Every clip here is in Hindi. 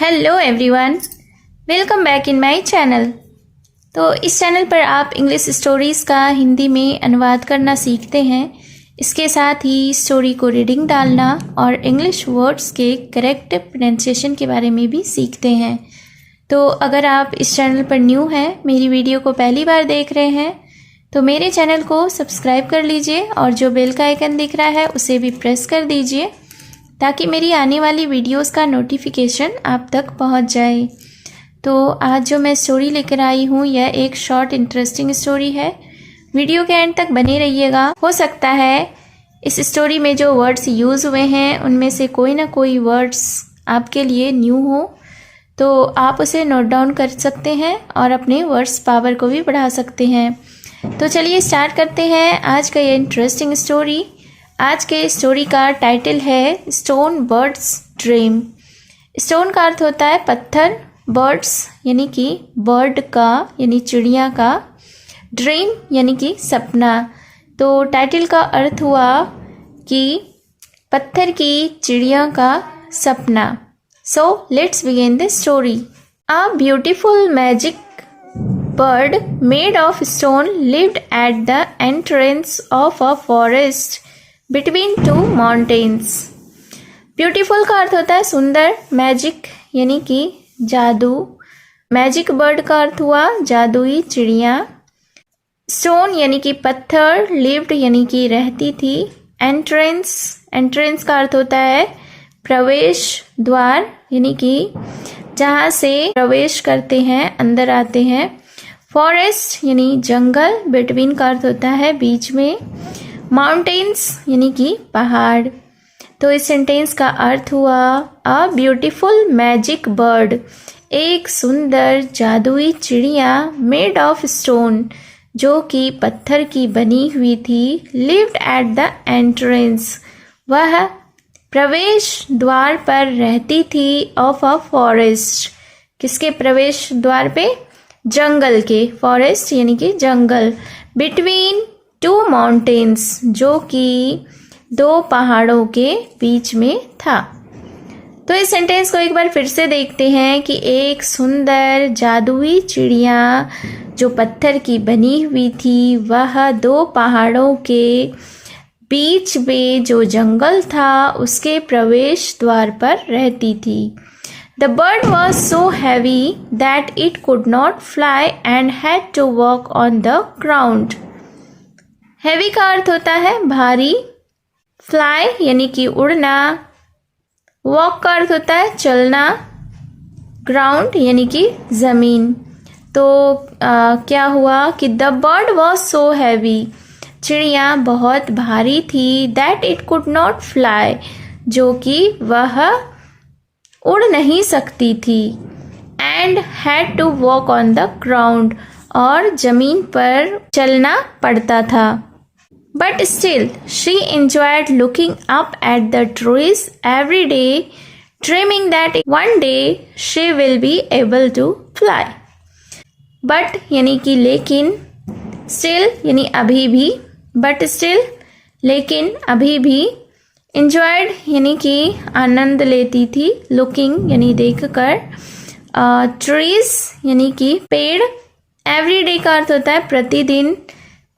Hello everyone, welcome back in my channel. तो इस चैनल पर आप इंग्लिश स्टोरीज़ का हिंदी में अनुवाद करना सीखते हैं। इसके साथ ही स्टोरी को रीडिंग डालना और इंग्लिश वर्ड्स के करेक्ट प्रोनाउंसिएशन के बारे में भी सीखते हैं। तो अगर आप इस चैनल पर न्यू हैं, मेरी वीडियो को पहली बार देख रहे हैं, तो मेरे चैनल को सब्सक्राइब कर लीजिए और जो बेल का आइकन दिख रहा है उसे भी प्रेस कर दीजिए ताकि मेरी आने वाली वीडियोस का नोटिफिकेशन आप तक पहुंच जाए। तो आज जो मैं स्टोरी लेकर आई हूँ यह एक शॉर्ट इंटरेस्टिंग स्टोरी है। वीडियो के एंड तक बने रहिएगा। हो सकता है इस स्टोरी में जो वर्ड्स यूज़ हुए हैं उनमें से कोई ना कोई वर्ड्स आपके लिए न्यू हो, तो आप उसे नोट डाउन कर सकते हैं और अपने वर्ड्स पावर को भी बढ़ा सकते हैं। तो चलिए स्टार्ट करते हैं आज का ये इंटरेस्टिंग स्टोरी। आज के स्टोरी का टाइटल है स्टोन बर्ड्स ड्रीम। स्टोन का अर्थ होता है पत्थर, बर्ड्स यानी कि बर्ड का यानी चिड़िया का, ड्रीम यानी कि सपना। तो टाइटल का अर्थ हुआ कि पत्थर की चिड़िया का सपना। So let's begin the story. A beautiful magic bird made of stone lived at the entrance of a forest between two mountains. Beautiful का अर्थ होता है सुंदर, मैजिक यानी कि जादू, मैजिक बर्ड का अर्थ हुआ जादुई चिड़िया, स्टोन यानी कि पत्थर, लिव्ड यानी कि रहती थी, एंट्रेंस, एंट्रेंस का अर्थ होता है प्रवेश द्वार यानी कि जहाँ से प्रवेश करते हैं, अंदर आते हैं, फॉरेस्ट यानी जंगल, बिटवीन का अर्थ होता है बीच में, माउंटेन्स यानी कि पहाड़। तो इस सेंटेंस का अर्थ हुआ अ ब्यूटीफुल मैजिक बर्ड, एक सुंदर जादुई चिड़िया, मेड ऑफ स्टोन जो कि पत्थर की बनी हुई थी, लिव्ड एट द एंट्रेंस वह प्रवेश द्वार पर रहती थी, ऑफ अ फॉरेस्ट किसके प्रवेश द्वार पे, जंगल के, फॉरेस्ट यानी कि जंगल, बिटवीन टू माउंटेन्स जो कि दो पहाड़ों के बीच में था। तो इस सेंटेंस को एक बार फिर से देखते हैं कि एक सुंदर जादुई चिड़िया जो पत्थर की बनी हुई थी वह दो पहाड़ों के बीच में जो जंगल था उसके प्रवेश द्वार पर रहती थी। The bird was so heavy that it could not fly and had to walk on the ground. Heavy का अर्थ होता है भारी, fly यानी कि उड़ना, walk का अर्थ होता है चलना, ground यानी कि ज़मीन। तो क्या हुआ कि the bird was so heavy, चिड़िया बहुत भारी थी, that it could not fly जो कि वह उड़ नहीं सकती थी, and had to walk on the ground और जमीन पर चलना पड़ता था। But still she enjoyed looking up at the trees every day, dreaming that one day she will be able to fly. But यानी कि लेकिन, स्टिल यानी अभी भी, बट स्टिल लेकिन अभी भी, एंजॉयड यानी कि आनंद लेती थी, लुकिंग यानी देखकर, ट्रीज यानी कि पेड़, एवरी डे का अर्थ होता है प्रतिदिन,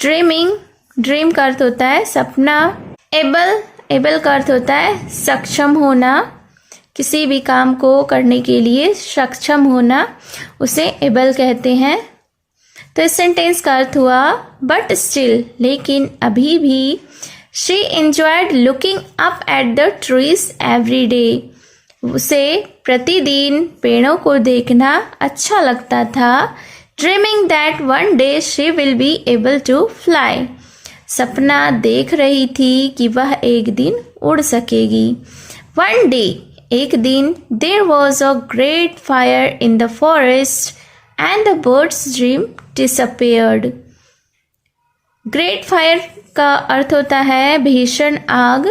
ड्रीमिंग, ड्रीम का अर्थ होता है सपना, एबल, एबल का अर्थ होता है सक्षम होना, किसी भी काम को करने के लिए सक्षम होना उसे एबल कहते हैं। तो इस सेंटेंस का अर्थ हुआ बट स्टिल लेकिन अभी भी, She enjoyed looking up at the trees every day. उसे प्रतिदिन पेड़ों को देखना अच्छा लगता था, dreaming that one day she will be able to fly. सपना देख रही थी कि वह एक दिन उड़ सकेगी। One day, एक दिन, there was a great fire in the forest and the bird's dream disappeared. Great fire का अर्थ होता है भीषण आग,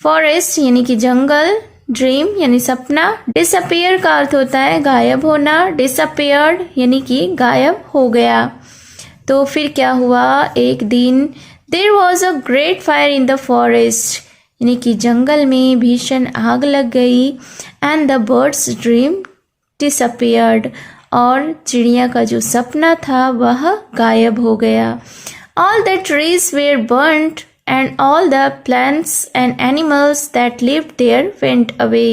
फॉरेस्ट यानी कि जंगल, ड्रीम यानी सपना, डिसअपियर का अर्थ होता है गायब होना, डिसअपियर्ड यानी कि गायब हो गया। तो फिर क्या हुआ, एक दिन, there was a great fire in the forest, यानी कि जंगल में भीषण आग लग गई। And the birds dream disappeared, और चिड़िया का जो सपना था वह गायब हो गया। All the trees were burned and all the plants and animals that lived there went away.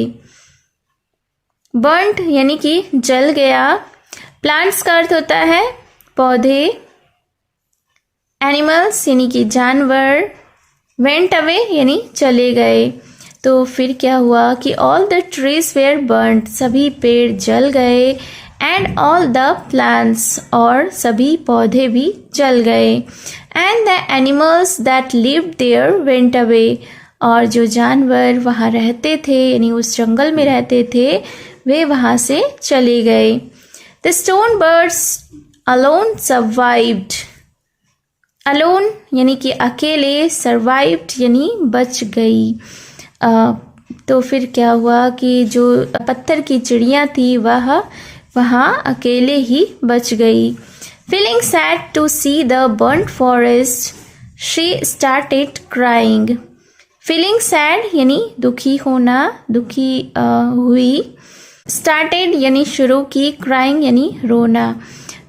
Burned यानी कि जल गया, प्लांट्स का अर्थ होता है पौधे, एनिमल्स यानी कि जानवर, वेंट अवे यानी चले गए। तो फिर क्या हुआ कि all the trees were burned, सभी पेड़ जल गए। एंड ऑल द प्लांट्स, और सभी पौधे भी जल गए। And the animals that lived there went away, और जो जानवर वहाँ रहते थे यानी उस जंगल में रहते थे वे वहाँ से चले गए। The stone birds alone survived, alone यानी कि अकेले, सर्वाइव्ड यानी बच गई। तो फिर क्या हुआ कि जो पत्थर की चिड़िया थी वह वहाँ अकेले ही बच गई। Feeling sad to see the burned forest she started crying. Feeling sad यानी दुखी होना, दुखी हुई। स्टार्टेड यानी शुरू की, क्राइंग यानी रोना।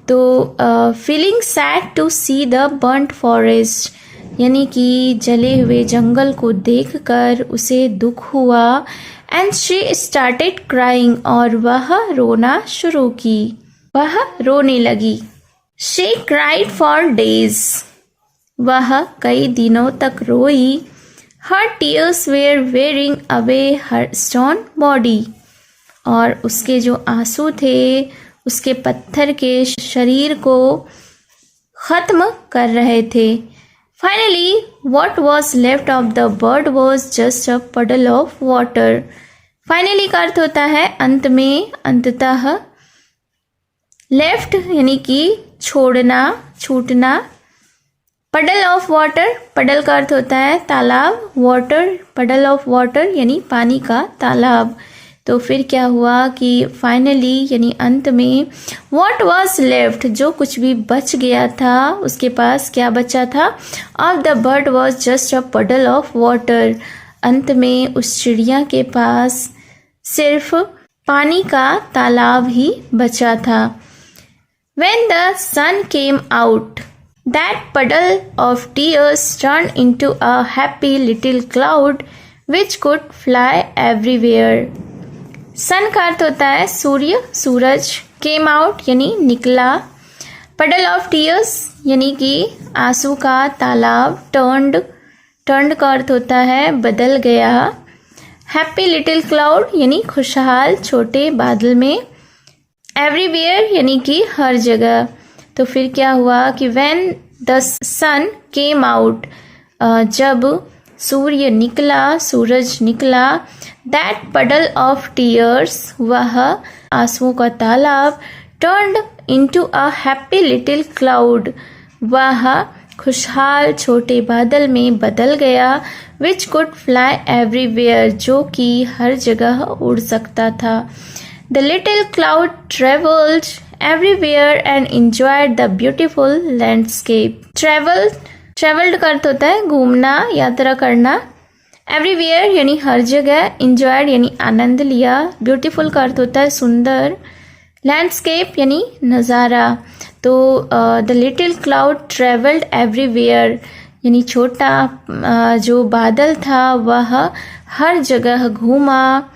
तो feeling sad to see the burned forest यानी कि जले हुए जंगल को देखकर उसे दुख हुआ। एंड शी स्टार्टेड क्राइंग, और वह रोना शुरू की, वह रोने लगी। शी क्राइड फॉर डेज, वह कई दिनों तक रोई। Her tears were wearing away her stone body, और उसके जो आंसू थे उसके पत्थर के शरीर को ख़त्म कर रहे थे। Finally what was left of the bird was just a puddle of water। Finally का अर्थ होता है अंत में, अंततः। लेफ्ट यानी कि छोड़ना, छूटना। पडल ऑफ वाटर, पडल का अर्थ होता है तालाब, वाटर, पडल ऑफ वाटर यानी पानी का तालाब। तो फिर क्या हुआ कि फाइनली यानी अंत में व्हाट वाज लेफ्ट, जो कुछ भी बच गया था उसके पास क्या बचा था, of the bird was just a पडल ऑफ वाटर। अंत में उस चिड़िया के पास सिर्फ पानी का तालाब ही बचा था। When the sun came out, that puddle of tears turned into a happy little cloud which could fly everywhere। सन का अर्थ होता है सूर्य, सूरज। केम आउट यानी निकला। पडल ऑफ टीयर्स यानी कि आंसू का तालाब। टर्न्ड, टर्न्ड का अर्थ होता है बदल गया। हैप्पी लिटिल क्लाउड यानी खुशहाल छोटे बादल में। एवरीवेयर यानी कि हर जगह। तो फिर क्या हुआ कि when the sun came out, जब सूर्य निकला, सूरज निकला। दैट पडल ऑफ टीयर्स, वह आंसुओं का तालाब। Turned into a happy little cloud, वह खुशहाल छोटे बादल में बदल गया। विच कुड फ्लाई एवरीवेयर, जो कि हर जगह उड़ सकता था। The little cloud travelled everywhere and enjoyed the beautiful landscape. Travelled का अर्थ होता है घूमना, यात्रा करना। एवरीवेयर यानी हर जगह। एंजॉयड यानी आनंद लिया। ब्यूटीफुल का अर्थ होता है सुंदर। लैंडस्केप यानी नज़ारा। तो the little cloud travelled everywhere यानी छोटा जो बादल था वह हर जगह घूमा।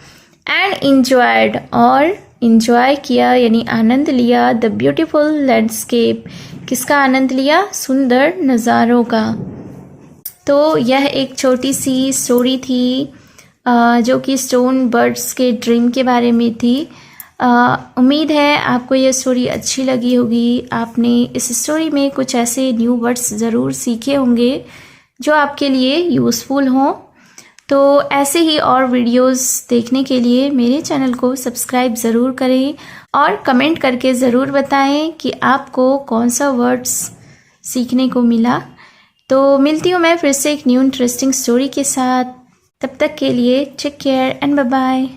एंड एंजॉयड, और इंजॉय किया यानी आनंद लिया। द ब्यूटीफुल लैंडस्केप, किसका आनंद लिया, सुंदर नज़ारों का। तो यह एक छोटी सी स्टोरी थी जो कि स्टोन बर्ड्स के ड्रीम के बारे में थी। उम्मीद है आपको यह स्टोरी अच्छी लगी होगी। आपने इस स्टोरी में कुछ ऐसे न्यू वर्ड्स ज़रूर सीखे होंगे जो आपके लिए यूज़फुल हों। तो ऐसे ही और वीडियोस देखने के लिए मेरे चैनल को सब्सक्राइब ज़रूर करें और कमेंट करके ज़रूर बताएं कि आपको कौन सा वर्ड्स सीखने को मिला। तो मिलती हूँ मैं फिर से एक न्यू इंटरेस्टिंग स्टोरी के साथ। तब तक के लिए take care and bye bye.